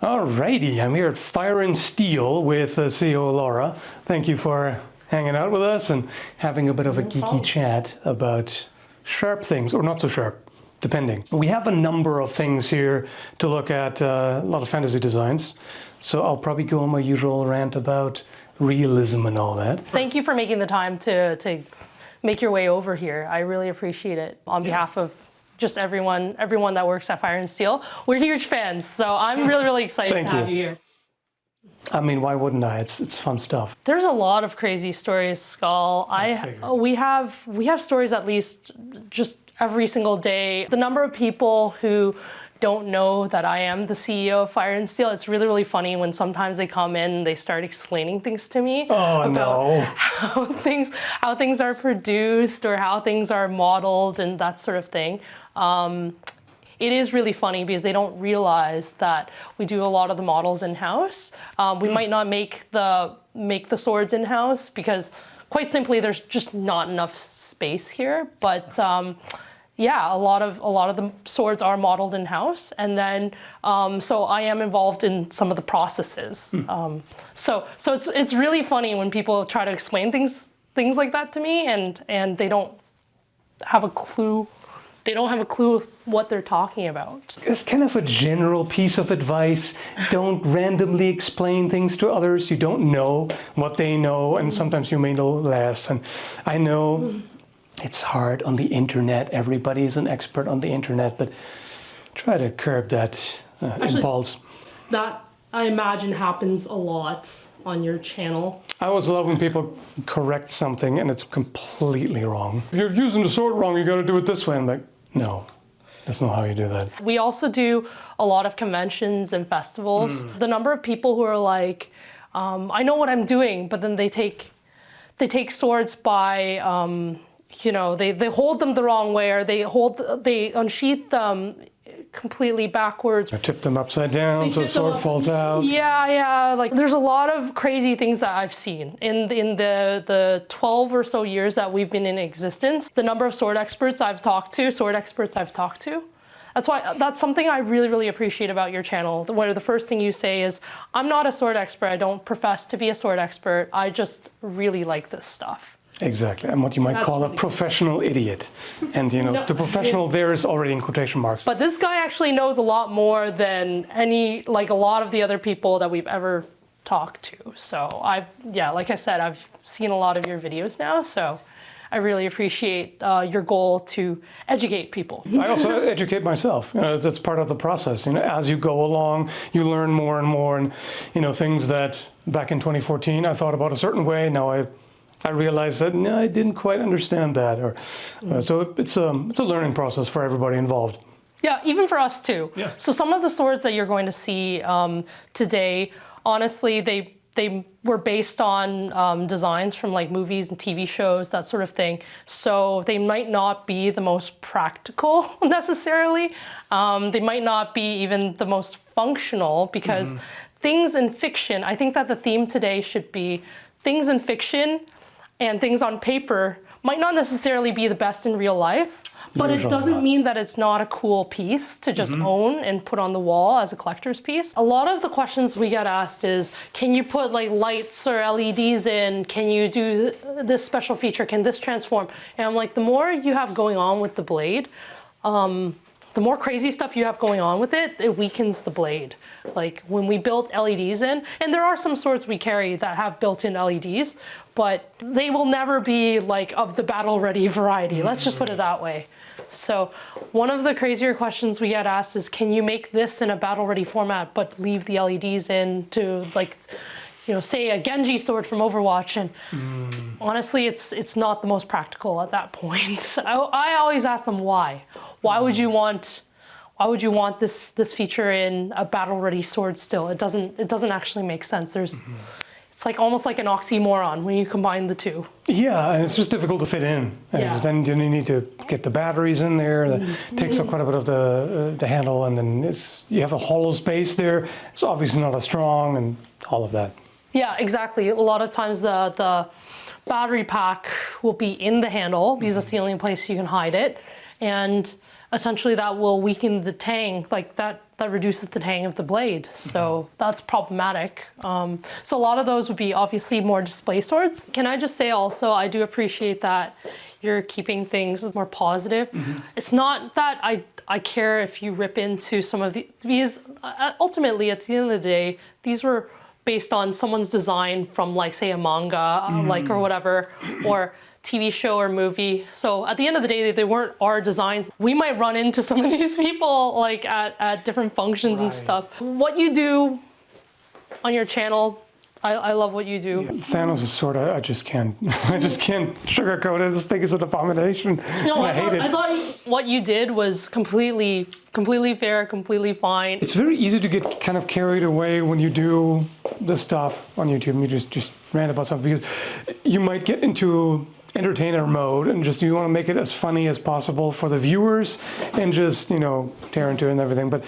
Alrighty, I'm here at Fire and Steel with CEO Laura. Thank you for hanging out with us and having a bit of a geeky chat about sharp things, or not so sharp, depending. We have a number of things here to look at, a lot of fantasy designs. So I'll probably go on my usual rant about realism and all that. Thank you for making the time to make your way over here. I really appreciate it on behalf of just everyone that works at Fire and Steel. We're huge fans, so I'm really excited to have you here. I mean, why wouldn't I? It's fun stuff. There's a lot of crazy stories, Skull. We have stories at least just every single day. The number of people who don't know that I am the CEO of Fire and Steel, it's really funny when sometimes they come in and they start explaining things to me about how things are produced or how things are modeled and that sort of thing. It is really funny because they don't realize that we do a lot of the models in-house. We might not make the swords in-house because quite simply there's just not enough space here. But yeah, a lot of the swords are modeled in-house, and then so I am involved in some of the processes. So it's really funny when people try to explain things like that to me, and they don't have a clue. They don't have a clue what they're talking about. It's kind of a general piece of advice. Don't randomly explain things to others. You don't know what they know, and sometimes you may know less. And I know it's hard on the internet. Everybody is an expert on the internet, but try to curb that impulse. That, I imagine, happens a lot on your channel. I always love when people correct something and it's completely wrong. If you're using the sword wrong, you got to do it this way. I'm like, no, that's not how you do that. We also do a lot of conventions and festivals. The number of people who are like, I know what I'm doing, but then they take swords by, you know, they hold them the wrong way, or they unsheath them completely backwards. Or tip them upside down so the sword falls out. Yeah. Like there's a lot of crazy things that I've seen in the 12 or so years that we've been in existence. The number of sword experts I've talked to. That's something I really appreciate about your channel. Where the first thing you say is, I'm not a sword expert. I don't profess to be a sword expert. I just really like this stuff. Exactly, I'm what you might call a professional idiot. And you know, the professional there is already in quotation marks. But this guy actually knows a lot more than a lot of the other people that we've ever talked to. So like I said, I've seen a lot of your videos now, so I really appreciate your goal to educate people. I also educate myself. You know, that's part of the process. You know, as you go along, you learn more and more, and you know, things that back in 2014 I thought about a certain way, now I realized that no, I didn't quite understand that, so it's a learning process for everybody involved. Yeah, even for us too. Yeah. So some of the swords that you're going to see today, honestly, they were based on designs from like movies and TV shows, that sort of thing. So they might not be the most practical necessarily. They might not be even the most functional, because things in fiction, I think that the theme today should be things in fiction and things on paper might not necessarily be the best in real life, but it doesn't mean that it's not a cool piece to just own and put on the wall as a collector's piece. A lot of the questions we get asked is, can you put like lights or LEDs in? Can you do this special feature? Can this transform? And I'm like, the more you have going on with the blade, the more crazy stuff you have going on with it, it weakens the blade. Like when we built LEDs in, and there are some swords we carry that have built-in LEDs, but they will never be like of the battle-ready variety. Let's just put it that way. So one of the crazier questions we get asked is, can you make this in a battle-ready format, but leave the LEDs in to, like, you know, say a Genji sword from Overwatch? And honestly, it's not the most practical at that point. I always ask them why. Why would you want this feature in a battle-ready sword still? It doesn't actually make sense. It's like almost like an oxymoron when you combine the two. Yeah, and it's just difficult to fit in. Then you need to get the batteries in there. That takes up quite a bit of the handle, and then you have a hollow space there. It's obviously not as strong, and all of that. Yeah, exactly. A lot of times the battery pack will be in the handle because that's the only place you can hide it. And essentially that will weaken the tang, like that reduces the tang of the blade. So that's problematic. So a lot of those would be obviously more display swords. Can I just say also, I do appreciate that you're keeping things more positive. It's not that I care if you rip into some of these, ultimately at the end of the day, these were based on someone's design from like say a manga, like or whatever, or TV show or movie. So at the end of the day, they weren't our designs. We might run into some of these people like at different functions and stuff. What you do on your channel, I love what you do. Thanos is sort of, I just can't sugarcoat it. This thing is an abomination. No, I hate it. I thought what you did was completely fair, completely fine. It's very easy to get kind of carried away when you do this stuff on YouTube and you just rant about something, because you might get into entertainer mode and just you want to make it as funny as possible for the viewers and just, tear into it and everything. But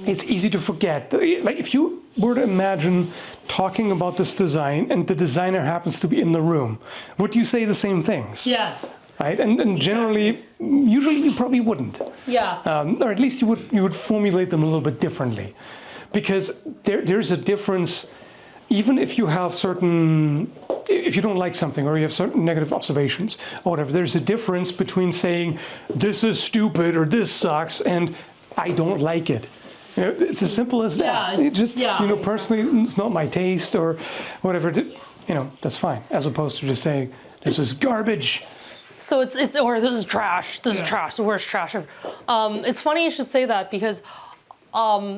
it's easy to forget. Like if you were to imagine talking about this design and the designer happens to be in the room, would you say the same things? Yes. Right, and generally, usually you probably wouldn't. Yeah. Or at least you would formulate them a little bit differently, because there's a difference. Even if you have if you don't like something or you have certain negative observations or whatever, there's a difference between saying this is stupid or this sucks and I don't like it. It's as simple as that. Personally, it's not my taste or whatever. That's fine. As opposed to just saying this is garbage. So it's or this is trash. This is trash. The worst trash ever. It's funny you should say that, because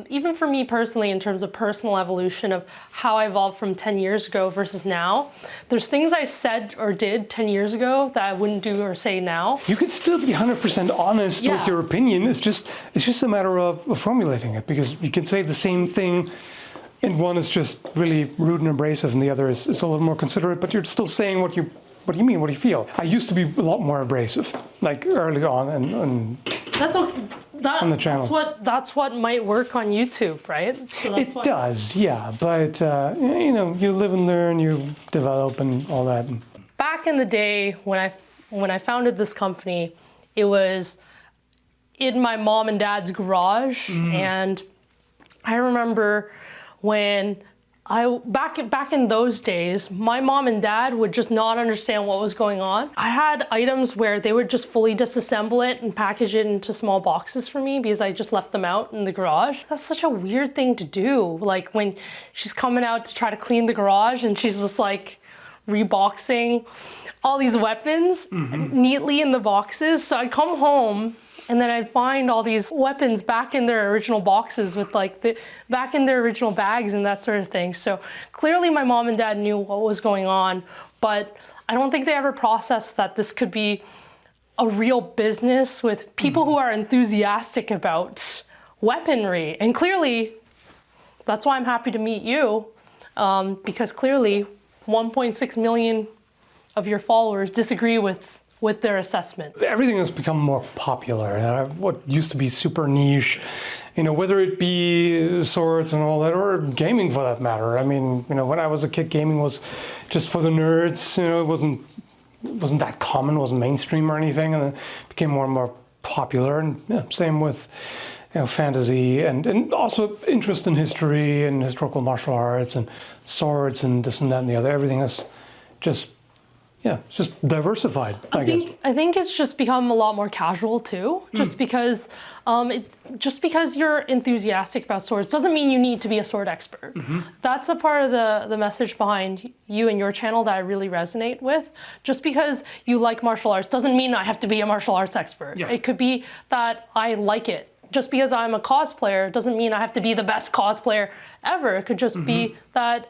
even for me personally, in terms of personal evolution of how I evolved from 10 years ago versus now, there's things I said or did 10 years ago that I wouldn't do or say now. You could still be 100% honest with your opinion. It's just a matter of formulating it, because you can say the same thing and one is just really rude and abrasive and the other is a little more considerate, but you're still saying what you mean, what you feel. I used to be a lot more abrasive, like early on, and that's okay. On the channel. That's what might work on YouTube, right? So it does, yeah. But you live and learn, you develop, and all that. Back in the day when I founded this company, it was in my mom and dad's garage, and I remember when back in those days, my mom and dad would just not understand what was going on. I had items where they would just fully disassemble it and package it into small boxes for me because I just left them out in the garage. That's such a weird thing to do. Like when she's coming out to try to clean the garage and she's just like reboxing all these weapons neatly in the boxes. So I'd come home and then I'd find all these weapons back in their original boxes with back in their original bags and that sort of thing. So clearly my mom and dad knew what was going on, but I don't think they ever processed that this could be a real business with people who are enthusiastic about weaponry. And clearly, that's why I'm happy to meet you, because clearly 1.6 million of your followers disagree with their assessment. Everything has become more popular. What used to be super niche, whether it be swords and all that, or gaming for that matter. I mean, when I was a kid, gaming was just for the nerds. It wasn't that common, it wasn't mainstream or anything, and it became more and more popular. And same with fantasy and also interest in history and historical martial arts and swords and this and that and the other. Everything is just it's just diversified, I guess. I think it's just become a lot more casual too. Just because you're enthusiastic about swords doesn't mean you need to be a sword expert. That's a part of the message behind you and your channel that I really resonate with. Just because you like martial arts doesn't mean I have to be a martial arts expert. It could be that I like it. Just because I'm a cosplayer doesn't mean I have to be the best cosplayer ever. It could just be that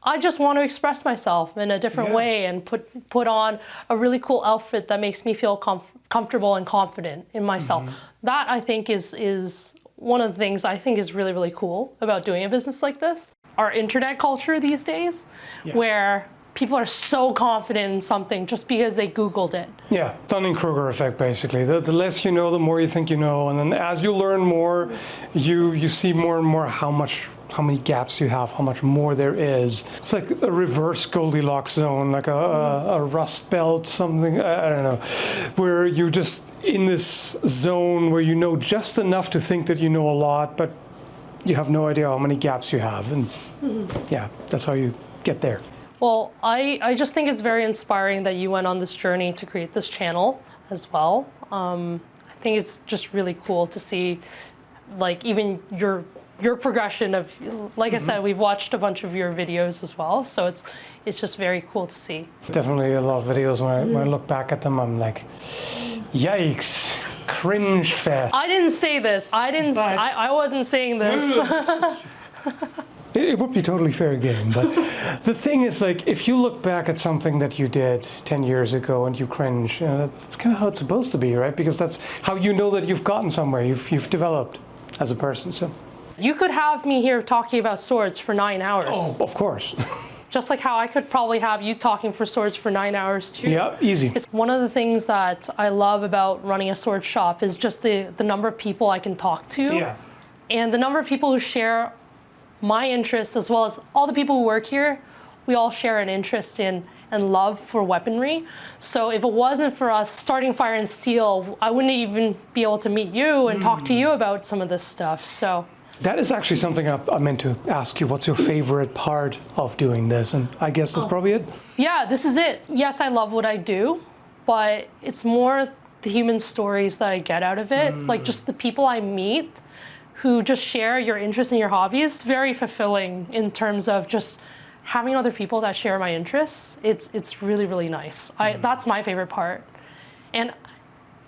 I just want to express myself in a different way and put on a really cool outfit that makes me feel comfortable and confident in myself. That I think is one of the things I think is really, really cool about doing a business like this. Our internet culture these days, where people are so confident in something just because they Googled it. Yeah, Dunning Kruger effect, basically. The less you know, the more you think you know. And then as you learn more, you see more and more how much how many gaps you have, how much more there is. It's like a reverse Goldilocks zone, like a rust belt, something, I don't know, where you're just in this zone where you know just enough to think that you know a lot, but you have no idea how many gaps you have. And yeah, that's how you get there. Well, I just think it's very inspiring that you went on this journey to create this channel as well. I think it's just really cool to see, like, even your progression of, like I said, we've watched a bunch of your videos as well, so it's just very cool to see. Definitely a lot of videos, when I look back at them, I'm like, yikes, cringe fest. I didn't say this. I wasn't saying this. It would be totally fair game, but the thing is, like, if you look back at something that you did 10 years ago and you cringe, that's kind of how it's supposed to be, right? Because that's how you know that you've gotten somewhere, you've developed as a person. So You could have me here talking about swords for 9 hours. Oh, of course. Just like how I could probably have you talking for swords for 9 hours too. Yeah, easy. It's one of the things that I love about running a sword shop is just the number of people I can talk to. Yeah. And the number of people who share my interests, as well as all the people who work here. We all share an interest in and love for weaponry. So if it wasn't for us starting Fire and Steel, I wouldn't even be able to meet you and talk to you about some of this stuff. So that is actually something I meant to ask you. What's your favorite part of doing this? And I guess that's probably it. Yeah, this is it. Yes, I love what I do, but it's more the human stories that I get out of it. Like just the people I meet who just share your interest in your hobbies. Very fulfilling in terms of just having other people that share my interests. It's really, really nice. That's my favorite part. And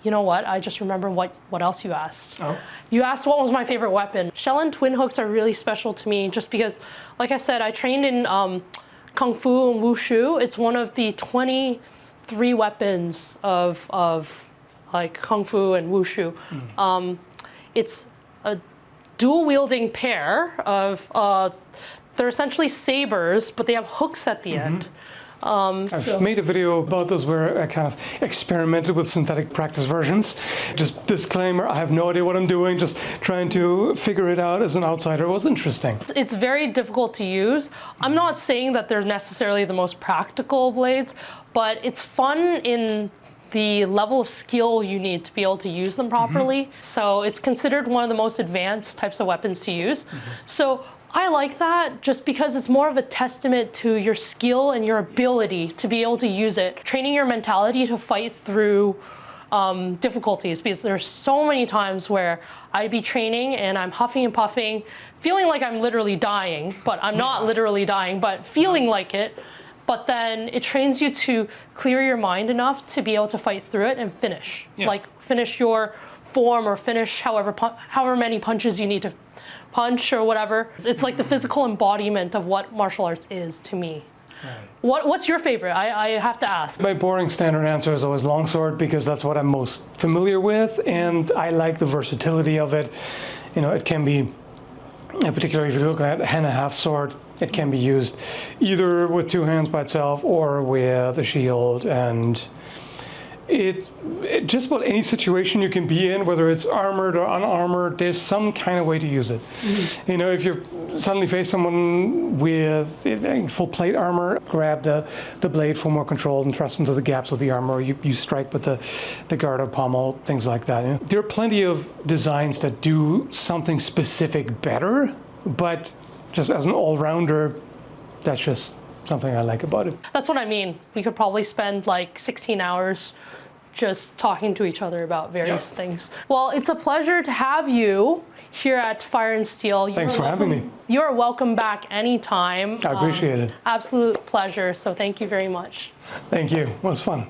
you know what? I just remember what else you asked. Oh. You asked what was my favorite weapon. Shell and twin hooks are really special to me just because, like I said, I trained in Kung Fu and Wushu. It's one of the 23 weapons of like Kung Fu and Wushu. It's a dual-wielding pair of, they're essentially sabers, but they have hooks at the end. I've made a video about those where I kind of experimented with synthetic practice versions. Just disclaimer, I have no idea what I'm doing, just trying to figure it out as an outsider. It was interesting. It's very difficult to use. I'm not saying that they're necessarily the most practical blades, but it's fun in the level of skill you need to be able to use them properly. So it's considered one of the most advanced types of weapons to use. So I like that just because it's more of a testament to your skill and your ability to be able to use it. Training your mentality to fight through difficulties, because there's so many times where I'd be training and I'm huffing and puffing, feeling like I'm literally dying, but I'm not literally dying, but feeling like it. But then it trains you to clear your mind enough to be able to fight through it and finish. Like finish your form or finish however many punches you need to punch or whatever. It's like the physical embodiment of what martial arts is to me. Right. What's your favorite? I have to ask. My boring standard answer is always longsword because that's what I'm most familiar with, and I like the versatility of it. You know, it can be, particularly if you're looking at a hand and a half sword, it can be used either with two hands by itself or with a shield, and it just about any situation you can be in, whether it's armored or unarmored, there's some kind of way to use it. You know, if you suddenly face someone with full plate armor, grab the blade for more control and thrust into the gaps of the armor, or you strike with the guard or pommel, things like that. You know? There are plenty of designs that do something specific better, but just as an all-rounder, that's just something I like about it. That's what I mean. We could probably spend like 16 hours just talking to each other about various things. Well, it's a pleasure to have you here at Fire and Steel. Thanks for having me. You're welcome back anytime. I appreciate it. Absolute pleasure. So thank you very much. Thank you. It was fun.